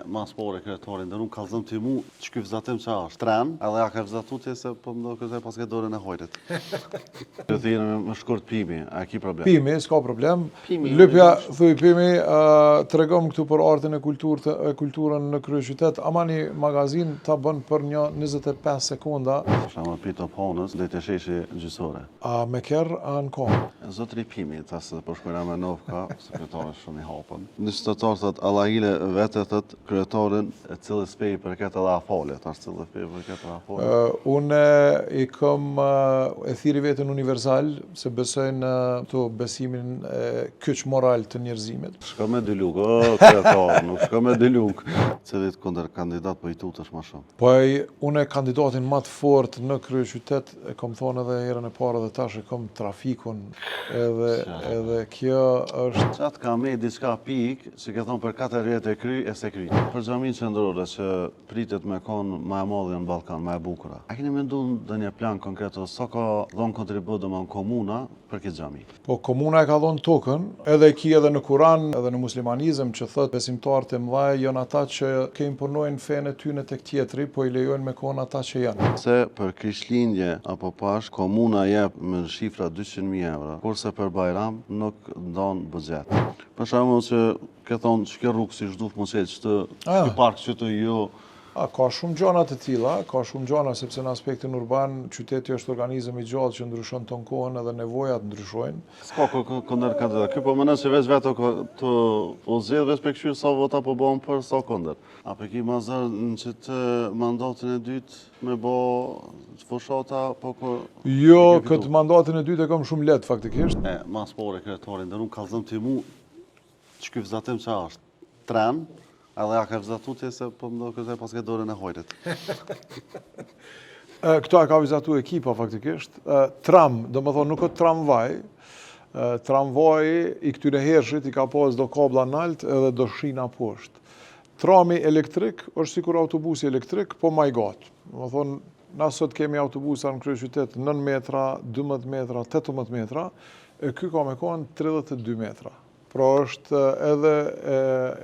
Mas pore kretarin, dhe nuk kalzëm të mu që ky vëzatim që është tren, edhe ja ka vëzatu që se po më do këzaj pas ke dorën e hojrit. Të thirë me shkurt Pimi, a ki problem? Pimi, s'ka problem. Lypja, thuj Pimi, të regom këtu për artin e kulturën në kryeqytet, ama një magazin të bën për një 25 sekonda. Shama pito ponës, dhe të sheshi gjysore. A me kërë, a në kohë? Zotri Pimi, ta se po shkojna me Novka, sekretarës shumë i hapën. Në qytetar thot, Allahile vete thot kryetarin e cilë spej për këtë edhe afale, ta është cilë spej për këtë edhe afale. Unë i kom e thiri vetën universal, se besojnë të besimin kyç moral të njerëzimit. Shka me dy luk, kryetar, nuk shka me dy luk. Cilit kundër kandidat po i tutësh ma shumë? Po unë kandidatin më të fort në kryeqytet, e kom thonë edhe herën e parë dhe tash e kom trafikun, edhe kjo është... Qatë ka me diçka pik, që ke thonë për 4 vjetë e kry, e se kry. Për xhamin qendrore që pritet me konë ma e madhe në Ballkan, ma e bukura. A keni mendu dhe një plan konkret, sa ka dhonë kontribut dhe në komuna për këtë xhami? Po komuna e ka dhonë tokën, edhe ki edhe në Kuran, edhe në muslimanizëm që thot besimtarët e mëdhaj janë ata që ke imponojnë fenë e tyne tek tjetri, po i lejojnë me konë ata që janë. Se për Krishtlindje apo pash, komuna jep me shifra 200.000 euro, kurse për Bajram nuk donë buxhet. Për shembull që ke thonë që kjo rrugë si shduf mos e që të park që të jo... Ka shumë gjana të tilla, ka shumë gjana sepse në aspektin urban qyteti është organizëm i gjallë që ndryshon ton kohën edhe nevojat ndryshojnë. S'ka kundër kandidat. Ky po mendon se veç vetë të zgjedh veç për këshir sa vota po bën për sa kundër. A pe ki mazër në që të mandatin e dytë me bo fushata po ko... Jo, këtë mandatin e dytë e kam shumë lehtë faktikisht. Mas pore kretarin, dhe nuk kalzëm të mu që ky vëzatim që është tren, edhe ja ka vizatu që se po më do këzaj pas ke dorën e hojrit. Këto e ka vizatu ekipa faktikisht. Tram, do më thonë nuk është tramvaj. Tramvaj i këtyre hershit i ka pas do kabla nalt edhe do shina poshtë. Trami elektrik është sikur autobusi elektrik, po ma i gatë. Do më thonë, na sot kemi autobusa në kryeqytet 9 metra, 12 metra, 18 metra, e ky ka me konë 32 metra. Pra është edhe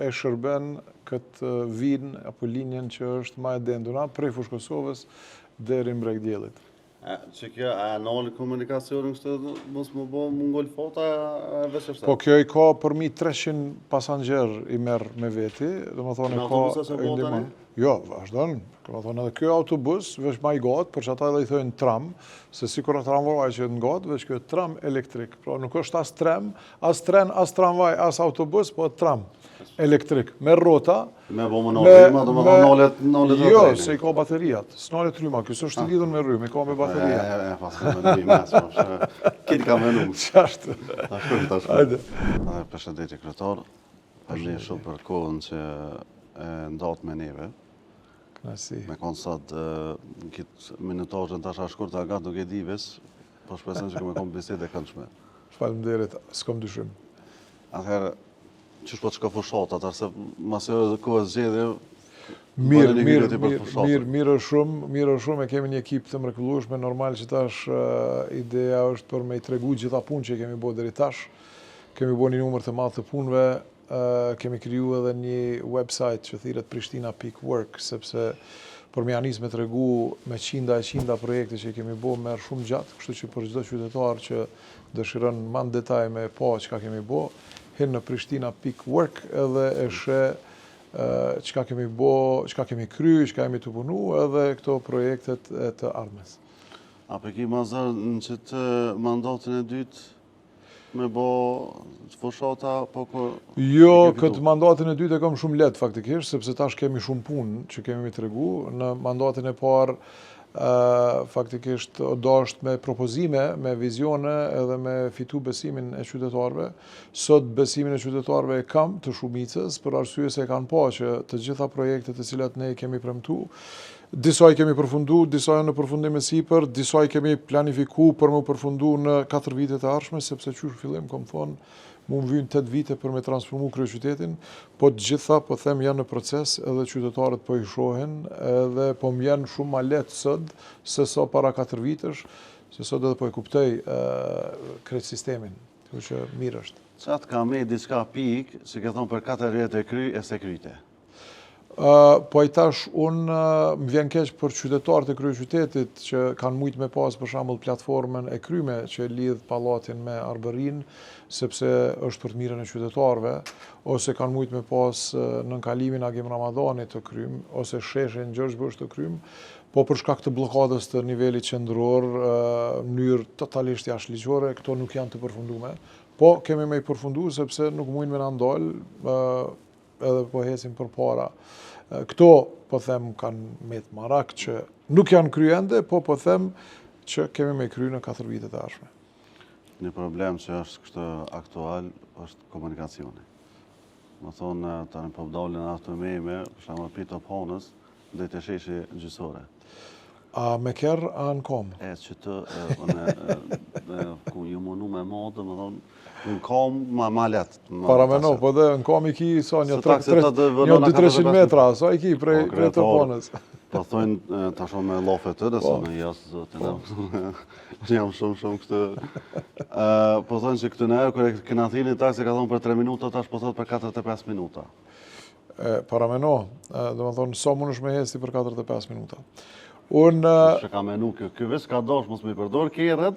e shërben këtë vinë apo linjen që është ma e denduna prej Fushë Kosovës deri në Bregdjellit. Që kjo a noli komunikacionin kështë mos më bo mungol fota e veshështat? Po kjo i ka përmi 300 pasangjer i merë me veti, dhe më thonë e ka... Jo, vazhdojnë. Këma thonë edhe kjo autobus, veç ma i gatë, për që ata edhe i thojnë tram, se sikur tramvaj që në gatë, veç kjo tram elektrik. Pra nuk është as tren, as tramvaj, as autobus, po tram elektrik. Me rrota... Me bo më nëllima, do më thonë nëllet Jo, se i ka baterijat. S'nallet rryma, kësë është lidhën me rrymë, i ka me baterijat. Pas ka me rrymë, kitë ka menu. Qashtë. Ta shkëm. Përshëndetje kryetar, përshëndetje shumë për kohën që ndatë me neve. Me konë sot në kitë minutajën të asha shkur të agat nuk e dives, po shpesën që këmë e komë biset e këndshme. Shpalëmderit, s'kom dyshim. Atëherë, qësh po të shka fushat, atër se masë e kohë zgjedhje, mirë shumë, e kemi një ekip të mrekullueshme, normal që tash ideja është për me i tregu gjitha punë që kemi bo dheri tash, kemi bo një numër të madh të punëve, kemi kriju edhe një website që thirret Prishtina.work, sepse për me janis me tregu me qinda projekte që kemi bo merë shumë gjatë, kështu që për çdo qytetar që dëshiron më në detaj me pa çka kemi bo, hin në Prishtina.work edhe e sheh çka kemi bo, çka kemi kry, çka kemi të punu, edhe këto projektet e të ardhmes. A për ki mazër në që të mandatin e dytë me bo fushata, po ko... Jo, këtë mandatin e dytë e kam shumë letë faktikisht, sepse tash kemi shumë punë që kemi të regu. Në mandatin e parë, faktikisht dasht me propozime, me vizione edhe me fitu besimin e qytetarëve. Sot besimin e qytetarëve e kam të shumicës, për arsye se e kanë pa që të gjitha projektet e cilat ne kemi premtu, disa i kemi përfundu, disa në përfundim e sipër, disa i kemi planifiku për më përfundu në 4 vitet e ardhshme, sepse qysh fillim, kom thonë, mu më vynë 8 vite për me transformu kryeqytetin, po të gjitha, po them, janë në proces, edhe qytetarët po i shohin, edhe po më janë shumë ma letë sot, se so para 4 vitesh, se sot edhe po i kuptoj krejt sistemin, të që mirë është. Qatë ka me diçka pik, që ke thonë për 4 vjetë e kry, e se kryte? Po i tash unë më vjen keq për qytetarët e kryeqytetit që kanë mujt me pas për shembull platformën e Kryme që lidh pallatin me Arbërin, sepse është për të mirën e qytetarëve, ose kanë mujt me pas nënkalimin Agim Ramadhanit të Krym, ose sheshin Gjergj Bush të Krym, po për shkak të bllokadës të nivelit qendror, në mënyrë totalisht jashtëligjore, këto nuk janë të përfunduara. Po kemi me i përfundu sepse nuk mujnë me na ndal, edhe po hesim përpara. Këto, po them, kanë me të marak që nuk janë kryende, po them që kemi me kry në 4 vitet e ardhshme. Një problem që është kështë aktual është komunikacioni. Më thonë, tani po vdallin ato meme, për shembull pita ponës, dhe të sheshi gjysore. A me kërë, a në kom? Që të, ku ju mënu me modë, më thonë, në kom ma letë. Parameno, po dhe në kom i ki sa një 200-300 metra, sa i ki prej të ponës. Po thojnë të shumë me lofe të dhe, sa në jasë të në jam shumë kështë. Po thojnë që këtë në erë, kërë këna thini taksi ka thonë për 3 minuta, tash po thotë për 45 minuta. Parameno, dhe më thonë, sa mund është me hesti për 45 minuta. Që ka menu, kjo vesh ka dosh, mos me përdor kjerët,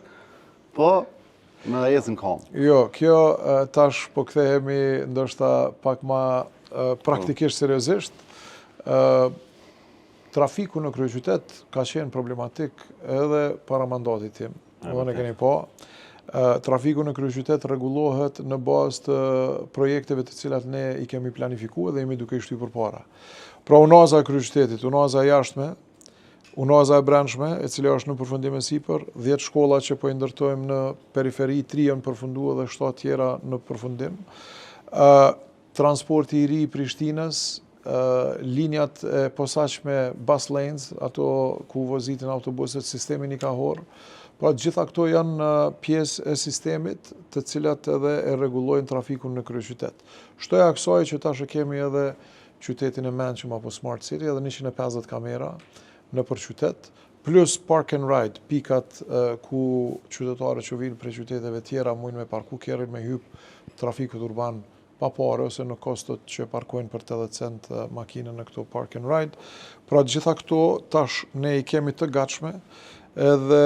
po me dhe jesin kam. Jo, kjo tash po kthehemi ndoshta pak ma praktikisht seriozisht. Trafiku në kryeqytet ka qenë problematik edhe para mandatit tim. Dhe ne keni po. Trafiku në kryeqytet rregullohet në bazë të projekteve të cilat ne i kemi planifikuar dhe jemi duke i shtyr përpara. Pra unaza e kryeqytetit, unaza e jashtme, unaza e brendshme, e cila është në përfundim e sipër, 10 shkolla që po i ndërtojmë në periferi, 3 janë përfunduar dhe 7 tjera në përfundim. Transporti i ri i Prishtinës, linjat e posaçme bus lanes, ato ku vozitin autobuset, sistemi nikahor. Pra gjitha këto janë pjesë e sistemit, të cilat edhe e rregullojnë trafikun në kryeqytet. Shtoja kësaj që tash kemi edhe qytetin e mençëm apo Smart City, edhe 150 kamera në për qytet, plus park and ride, pikat ku qytetarët që vinë prej qyteteve tjera mujnë me parku kjerën me hyp trafikut urban pa pare, ose në kostot që parkojnë për 80 cent makinën në këto park and ride. Pra gjitha këto tash ne i kemi të gatshme, edhe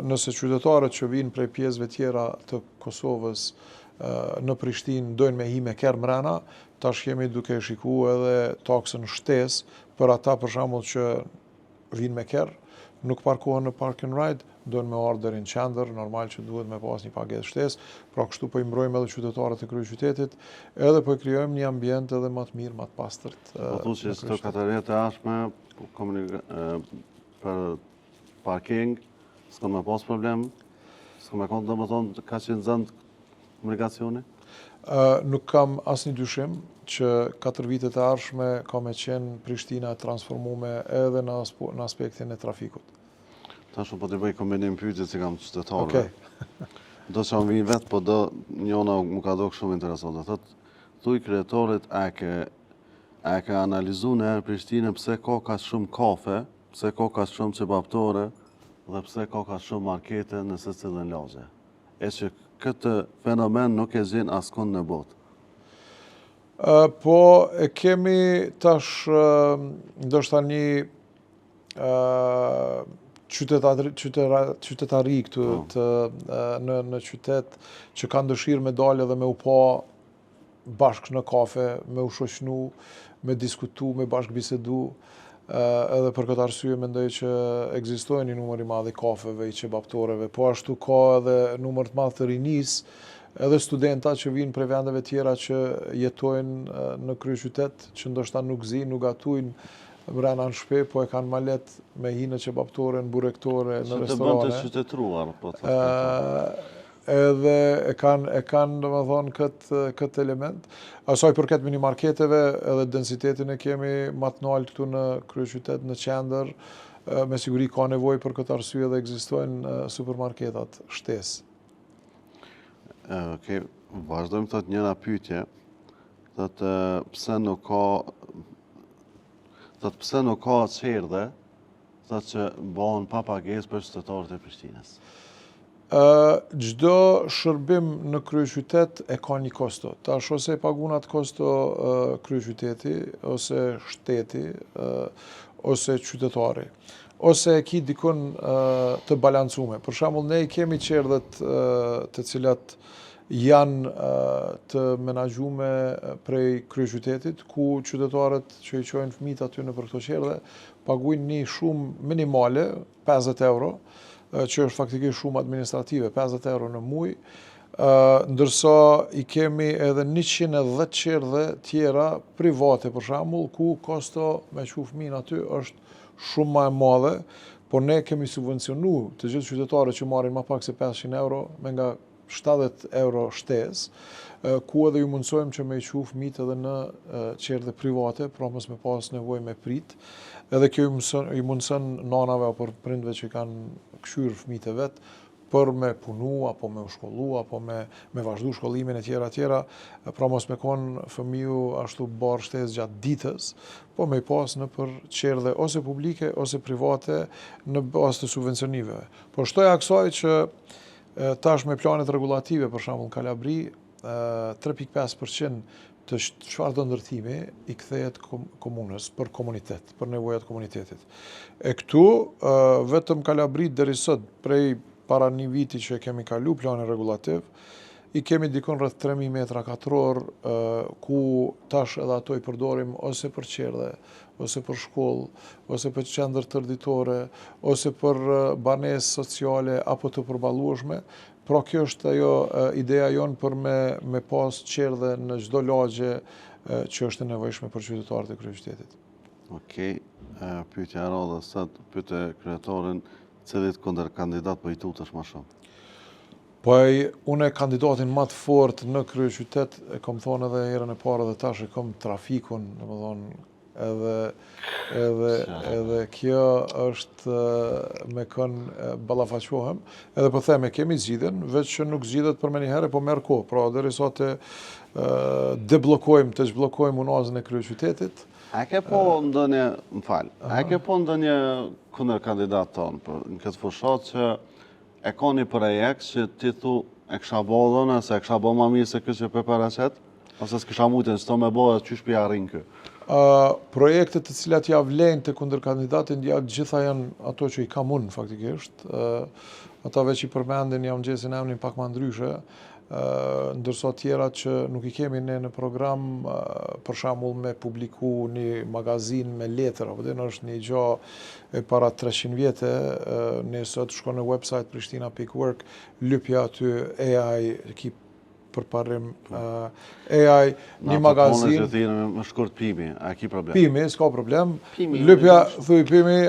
nëse qytetarët që vinë prej pjesëve tjera të Kosovës në Prishtinë dojnë me hi me kerë mrena, tash kemi duke shiku edhe taksën shtesë për ata për shembull që vinë me kerë, nuk parkohen në park and ride, dojnë me ardhur në qendër, normal që duhet me pas një pagesë shtesë, pra kështu po i mbrojmë edhe qytetarët e kryeqytetit, edhe po i krijojmë një ambient edhe më të mirë, më të pastërt. Po thu që këto 4 vjet e ardhshme për parking, s'ka me pas problem, s'ka me kon domethënë ka qenë zënd komunikacioni? Nuk kam asnjë dyshim që 4 vitet e ardhshme ka me qenë Prishtina transformuar edhe në aspektin e trafikut. Tash po të bëj kombinim pyetje që kam qytetarëve. Do që vinë vetë, po do njona më ka dogë shumë interesante. Thuj krejtorit, a ke analizu në erë Prishtinë pse ka shumë kafe, pse ka shumë qebaptore dhe pse ka shumë markete në secilën lagje. E që këtë fenomen nuk e gjen askund në botë. Po e kemi tash ndoshta një qytetari këtu në qytet që kanë dëshirë me dalë dhe me u pa bashkë në kafe, me u shoqënu, me diskutu, me bashkë bisedu. Edhe për këtë arsye mendoj që ekzistojnë një numër i madh i kafeve, i qebaptoreve, po ashtu ka edhe numër të madh të rinisë, edhe studenta që vinë prej vendeve tjera që jetojnë në kryeqytet, që ndoshta nuk zinë, nuk gatojnë brenda në shtëpi, po e kanë ma lehtë me hi në qebaptore, në burektore, në restorane. Që të bënd të qytetruar, po të edhe e kanë domethënë këtë element. Asaj përket minimarketeve, edhe densitetin e kemi më të lartë këtu në kryeqytet, në qendër, me siguri ka nevojë për këtë arsye dhe ekzistojnë supermarketat shtesë. Okej, vazhdojmë thot njëra pyetje. Thot pse nuk ka çerdhe, thot që bëhen pa pagesë për qytetarët e Prishtinës. Çdo shërbim në kryeqytet e ka një kosto. Tash ose e pagun atë kosto kryeqyteti, ose shteti, ose qytetari, ose e ki dikun të balancume. Për shembull, ne kemi qerdhet të cilat janë të menaxhume prej kryeqytetit, ku qytetarët që i çojnë fëmijët aty në për këto qerdhe paguajnë një shumë minimale, 50 euro, që është faktikisht shumë administrative, 50 euro në muaj, ndërsa i kemi edhe 110 qerdhe tjera private, për shembull, ku kosto me çu fëmijën aty është shumë më e madhe, por ne kemi subvencionu të gjithë qytetarët që marrin më pak se 500 euro me nga 70 euro shtesë, ku edhe ju mundsojmë që me i çu fëmijët edhe në qerdhe private, pra mos me pas nevojë me prit. Edhe kjo i mundson nanave apo prindve që kanë këshyr fëmijët e vet për me punu, apo me u shkollu, apo me vazhdu shkollimin e tjera, pra mos me konë fëmiju ashtu barë shtesë gjatë ditës, po me i pas në për qerdhe ose publike, ose private në bazë të subvencioniveve. Po shtoja kësaj që tash me planet regulative, për shembull në Kalabri, 3.5% të çfarëdo ndërtimi i kthehet komunës për komunitet, për nevojat komunitetit. E këtu, vetëm Kalabri deri sot, prej para një viti që kemi kalu planin regulativ, i kemi dikon rreth 3.000 metra katror, ku tash edhe ato i përdorim ose për qerdhe, ose për shkollë, ose për qendër tërditore, ose për banesë sociale apo të përballueshme. Pra kjo është ajo ideja jonë për me pas qerdhe në çdo lagje që është e nevojshme për qytetarët e kryeqytetit. Okej, pyetja e radhës sot, pyete kryetorin, cilit kundërkandidat po i tutesh më shumë? Po unë kandidatin më të fortë në kryeqytet e kam thonë edhe herën e parë dhe tash e kam trafikun, domethënë edhe kjo është me kënë ballafaqohem, edhe po them e kemi zgjidhjen, veç që nuk zgjidhet për me një herë, po merr kohë. Pra derisa të të zhbllokojmë unazën e kryeqytetit. A ke po ndonjë kundërkandidat tonë në këtë fushat që e ka një projekt që ti thu e kisha bodhën, se e kisha bo ma mirë se këtë që për paraqet, ose s'kisha mujtën që to me bo e qysh për arrin kë? Projektet të cilat ja vlen të kundërkandidatin, gjitha janë ato që i kam unë faktikisht. Ata veç i përmendin jam gjesin emnin pak ma ndryshe, ndërsa tjera që nuk i kemi ne në program, për shembull me publiku një magazin me letër, apo dhe është një gjë e para 300 vjetë, ne sot shko në website Prishtina.org, lypja aty AI, ki përparim AI, një magazin. Në të më shkurt Pimi, a ki problem? Pimi, s'ka problem. Lypja, thuj Pimi,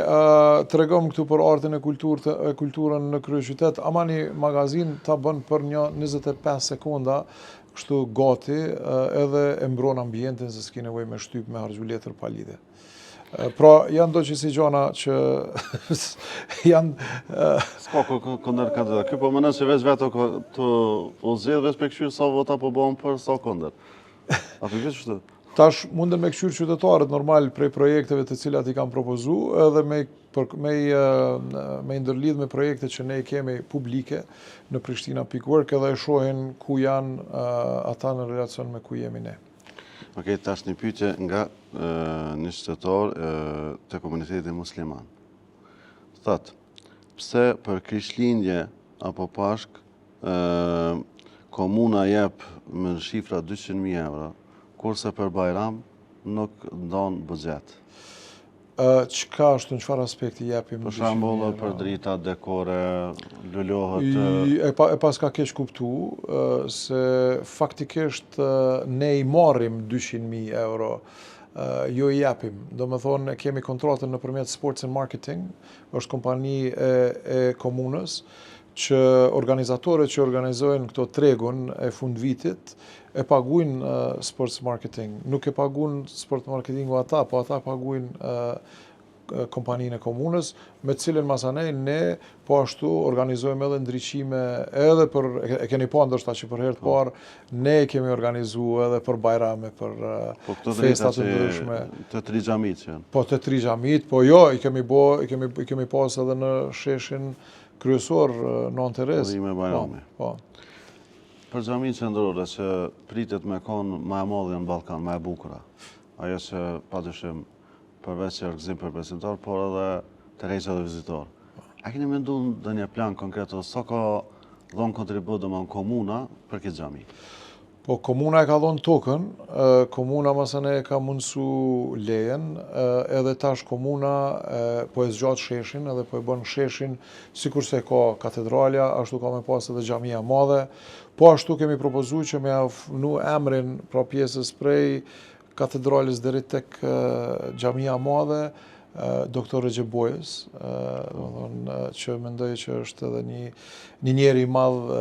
të regom këtu për artin e kulturën në kryeqytet, ama një magazin ta bën për një 25 sekonda, kështu gati, edhe e mbron ambientin, se s'ki nevoj me shtyp me harxhu letër pa lidhje. Pra, janë do që si gjana që janë... S'ka këndër kandidat. Kjo po më nëse veç veto të zjedh, veç me këshyrë sa vota po bëhen për sa këndër. A për këtë qështë? Tash munden me këshyrë qytetarët normal prej projekteve të cilat i kam propozu, edhe me ndërlidh me projekte që ne i kemi publike në Prishtina.org, edhe e shohin ku janë ata në relacion me ku jemi ne. Okej, tash një pyetje nga një qytetar të komunitetit musliman. Thotë, pse për Krishtlindje apo Pashk komuna jep me shifra 200.000 euro, kurse për Bajram nuk don buxhet? Çka është në çfarë aspekti japim? Për shembull, për drita, dekore, lulohet... E pas ka keq kuptu, se faktikisht ne i marrim 200.000 euro, jo i japim. Do me thonë, kemi kontratën nëpërmjet Sports and Marketing, është kompani e komunës, që organizatorët që organizojnë këto tregun e fund vitit, e paguajnë sports marketing. Nuk e paguajnë sport marketingu ata, po ata paguajnë kompaninë e komunës, me cilën masanej ne po ashtu organizojmë edhe ndriçime edhe për, e keni pa ndoshta që për herë të parë, ne kemi organizu edhe për bajrame, për festat të ndryshme. Të tri xhamit që janë? Po të tri xhamit, po jo, i kemi pas edhe në sheshin kryesor Nën Terez. Udhime Bajrami. Po. Për xhamin qendrore që pritet me konë më e madhe në Ballkan, më e bukura. Ajo që padyshim përveç që gëzim për besimtar, por edhe tërheqja dhe vizitor. A keni menduar ndonjë plan konkret ose sa ka dhënë kontribut domethënë komuna për këtë xhami? Po komuna e ka dhënë tokën, komuna masane e ka mundsu lejen, edhe tash komuna po e zgjat sheshin, edhe po e bën sheshin sikurse ka katedralja, ashtu ka me pas edhe xhamia e madhe. Po ashtu kemi propozuar që me afnu emrin pra pjesës prej katedralis deri tek xhamia e madhe, Doktor Recep Bojës, që mendoj që është edhe një njeri i madh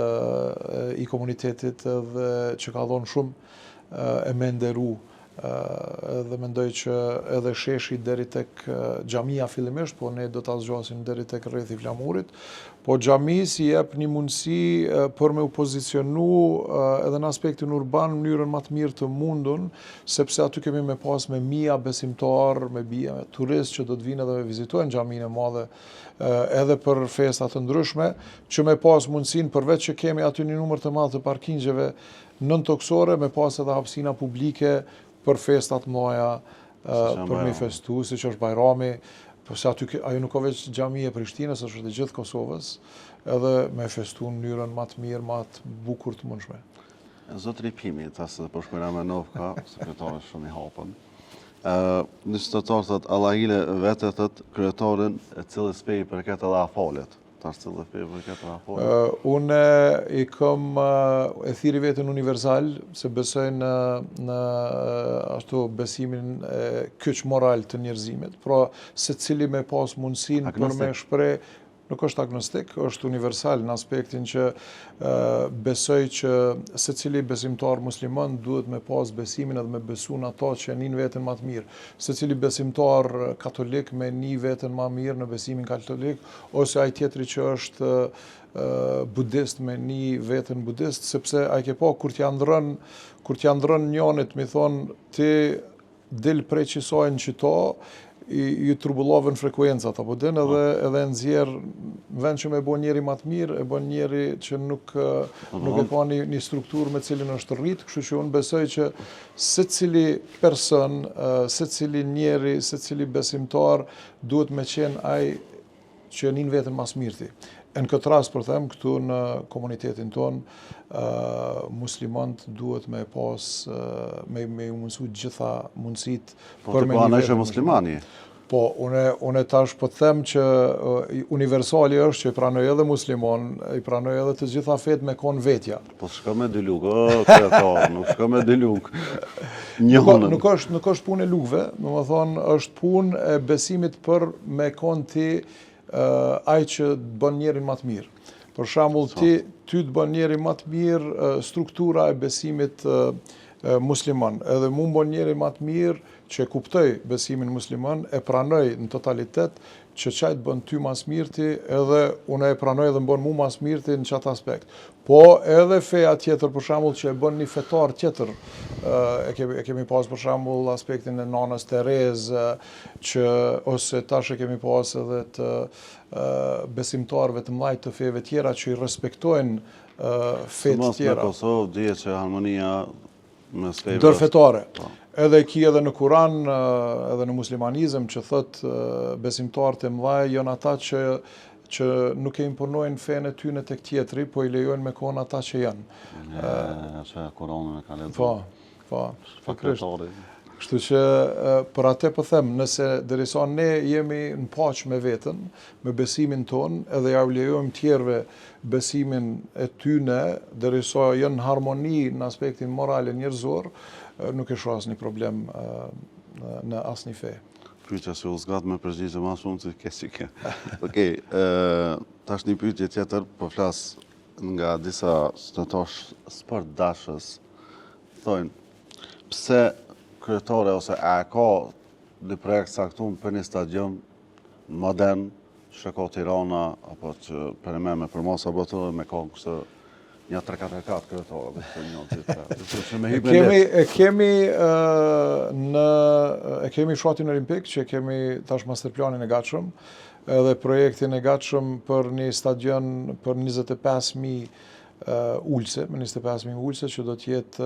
i komunitetit edhe që ka dhënë shumë e me nderu, edhe mendoj që edhe sheshi deri tek xhamia fillimisht, po ne do ta zgjasim deri tek rrethi i flamurit, po xhamis i jep një mundësi për me u pozicionu edhe në aspektin urban në mënyrën më të mirë të mundun, sepse aty kemi me pas me mija besimtar, me bija turist që do të vinë edhe me vizitojnë xhaminë e madhe, edhe për festa të ndryshme, që me pas mundësinë përveç që kemi aty një numër të madh të parkingjeve nëntoksore, me pas edhe hapësina publike për festat mëdha, për me festu, siç është Bajrami, përse aty ajo nuk ka veç xhamia e Prishtinës, është e gjithë Kosovës, edhe me festu në mënyrën më të mirë, më të bukur të mundshme. Zotri Pimi, tasë po shkojna me Novka, sekretari shumë i hapën. Një qytetar thot Allahile vetë thot kryetarin e cili spej përket edhe afalet. Tash cili spej përket edhe afalet. Unë i kam e thiri vetën universal, se besoj në ashtu besimin kyç moral të njerëzimit. Pra secili me pas mundësinë për me shpreh. Nuk është agnostik, është universal në aspektin që besoj që secili besimtar musliman duhet me pas besimin edhe me besu në ato që njën vetën më të mirë. Secili besimtar katolik me një vetën më mirë në besimin katolik, ose ai tjetri që është budist me një vetën budist, sepse ai ke pa kur t'ja ndrën njonit, mi thonë ti dil prej qisajnë qito, ju trubullovën frekuencat, apo din edhe nxjerr vend që me bën njeri më të mirë, e bën njeri që nuk e ka një strukturë me cilin është rrit, kështu që unë besoj që secili person, secili njeri, secili besimtar duhet me qenë ai që njën vetën mas mirëti. Në këtë rast, për them, këtu në komunitetin tonë, muslimant duhet me pas, me mundësu gjitha mundësit për me një vetën muslimani. Po, unë tash po të them që universali është që i pranoj edhe muslimon, i pranoj edhe të gjitha fet me konë vetja. Po shka me dy luk, nuk shka me dy luk. Nuk është punë e lukve, në më thonë, është punë e besimit për me konë ti ai që të bën njerin më të mirë. Për shembull, ty të bën njerin më të mirë struktura e besimit musliman. Edhe mu më bën njerin më të mirë që e kuptoj besimin musliman, e pranoj në totalitet që qaj të bën ty mas mirëti, edhe unë e pranoj dhe më bën mu mas mirëti në qatë aspekt. Po edhe feja tjetër, për shembull, që e bën një fetar tjetër, e kemi pas për shembull aspektin e nanës Terez, ose tash e kemi pas edhe të besimtarëve të mëdhej të feve tjera që i respektojnë fetë tjera. Në Kosovë dihet që harmonia mes feve ndërfetare. Edhe ki edhe në Kuran, edhe në muslimanizëm që thot besimtarët e mëdhej janë ata që nuk e imponojnë fenë e tyre tek tjetri, po i lejojnë me konë ata që janë. Që Kuranën e ka lexuar. Po, kështu që për atë po them, nëse derisa ne jemi në paqë me veten, me besimin ton, edhe ja u lejojmë tjerëve besimin e tyre, derisa janë në harmoni në aspektin moral e njerëzor, nuk e shoh asnjë problem në asnjë fe. Pyetja se u zgat me përgjigje më shumë se ke. Okej, tash një pyetje tjetër, po flas nga disa statosh sport dashës. Thonë, pse kryetare ose a ka një projekt saktum për një stadion modern që ka Tirana, apo që për me përmos apo të me ka kështë Një 3-4 kryetarë dhe këtë një të kemi shratin olimpik, që kemi tash masterplanin e gatshëm, edhe projektin e gatshëm për një stadion për 25.000 ulse, me 25.000 ulse, që do t'jetë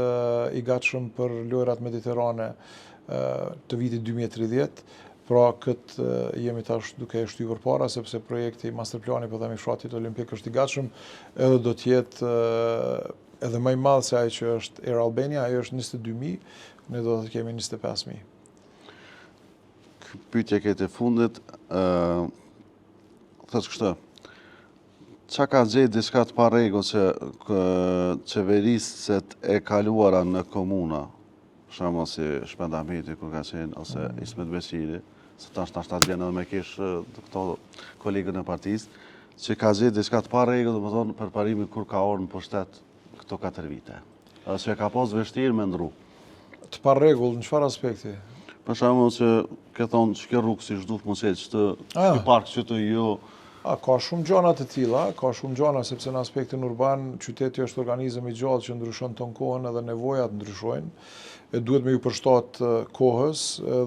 i gatshëm për lojrat mediterane të vitit 2030. Pra këtë jemi tash duke e shtyr para, sepse projekti masterplani për themi shratit olimpik është i gatshëm, edhe do t'jetë edhe më i madh se ai që është Air Albania, ai është 22.000, ne do të kemi 25.000. Pyetja këtë e fundit, thësh kështë, qa ka gjetë diçka të pa rregull që qeverisët e kaluara në komuna, shembull si Shpendameti kur ka qenë, ose Ismet Beqiri, se tash vjen edhe me kish këto kolegën e partisë, që ka gjetë diçka të pa rregull, domethënë për parimin kur ka orë në pushtet këto 4 vite. Edhe që ka pas vështirë me ndru. Të pa rregull, në çfarë aspekti? Për shembull që ke thonë që kjo rrugë si zhduf mos e që ky park që të jo. Ka shumë gjëra të tilla, sepse në aspektin urban qyteti është organizëm i gjallë që ndryshon ton kohën edhe nevojat ndryshojnë. E duhet me ju përshtat kohës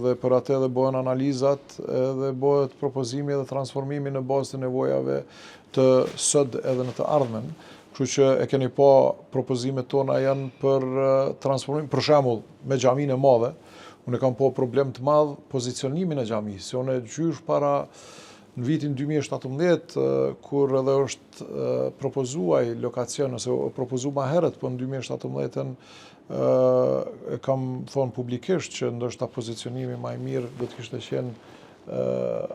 dhe për atë edhe bëhen analizat edhe bëhet propozimi dhe transformimi në bazë të nevojave të sot edhe në të ardhmen. Kështu që e keni pa propozimet tona janë për transformim, për shembull me xhaminë e madhe, unë kam pa problem të madh pozicionimin e xhamisë, se unë gjysh para në vitin 2017, kur edhe është propozuaj lokacion, ose propozu ma herët, po në 2017 kam thonë publikisht që ndoshta pozicionimi ma i mirë do të kishte qenë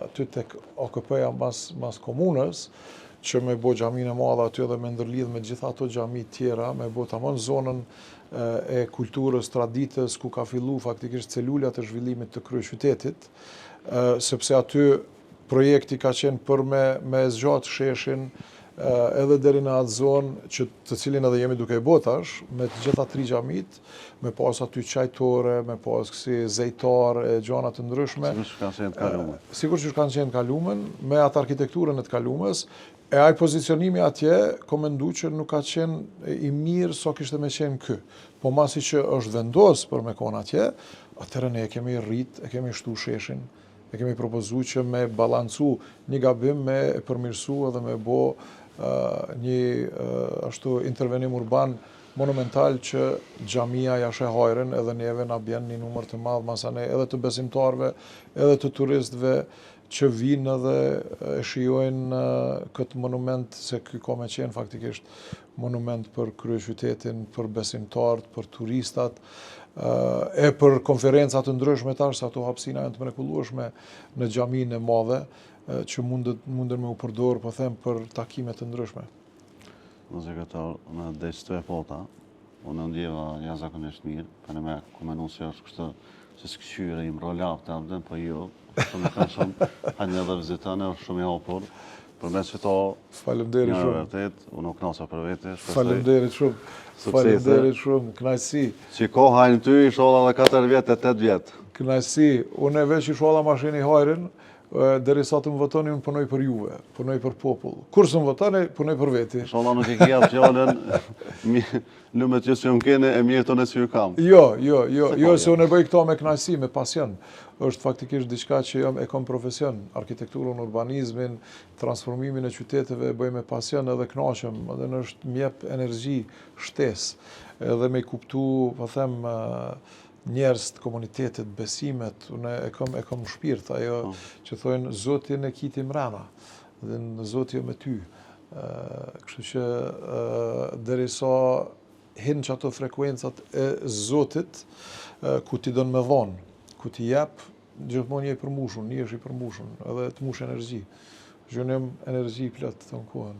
aty tek OKP-ja mas komunës, që me bo xhaminë e madhe aty dhe me ndërlidh me gjitha ato xhami tjera, me bo tamam zonën e kulturës, traditës, ku ka fillu faktikisht celula të zhvillimit të kryeqytetit, sepse aty projekti ka qenë për me zgjatë sheshin edhe deri në atë zonë të cilin edhe jemi duke i botash, me të gjitha 3 xhamit, me pas aty qajtore, me pas kësi zejtar e gjana të ndryshme. Sigur që kanë qenë të kalumen, me atë arkitekturën e të kalumës, e ai pozicionimi atje, komendu që nuk ka qenë i mirë so kishte me qenë ky. Po masi që është vendos për me konë atje, atëherë ne e kemi rrit, e kemi shtu sheshin, e kemi propozu që me balancu një gabim me e përmirësu edhe me bo një ashtu intervenim urban monumental që xhamia ja sheh hajrin edhe neve na bjen një numër të madh masane edhe të besimtarve, edhe të turistëve që vinë edhe e shijojnë këtë monument, se ky ka me qenë faktikisht monument për kryeqytetin, për besimtarët, për turistat, e për konferencat të ndryshme tash, se ato hapësina janë të mrekullueshme në xhaminë e madhe, që munden me u përdorë, po them, për takime të ndryshme. Në sekretar, në desë e pota, unë ndjeva jashtëzakonisht mirë, për në me komenu se është kështë që s'këshyre im rolavë të abden, po jo, shumë e kanë shumë, hajnë edhe vizitane, është shumë i hapur, për me që to një vërtet, unë u knasa për vete. Faleminderit shumë, knajsi. Që ko hajnë ty, i shola dhe 4 vjetë e 8 vjetë. Knajsi, unë e veç i shola mashini hajrin, derisa të më votoni, unë punoj për juve, punoj për popull. Kur së më votoni, punoj për veti. Shola nuk e kja fjallën, lumet që më kene, e mjetën e që ju kam. Jo, se unë e bëj këto me knajsi, me pasion. është faktikisht diçka që jam e kom profesion, arkitekturën, urbanizmin, transformimin e qyteteve e bëj me pasion edhe kënaqem, edhe është mjep energji, shtesë, edhe me kuptu, po them, njerëz të komunitetit, besimet, unë e kam shpirt, ajo që thojnë Zoti në kiti mrena, dhe në Zoti jo me ty. Kështu që derisa hinë që ato frekuencat e Zotit, ku ti don me dhonë, ku ti jep, gjithmonë je i përmbushur, një është i përmbushur, edhe të mush energji. Zhënim energji plot të kohën.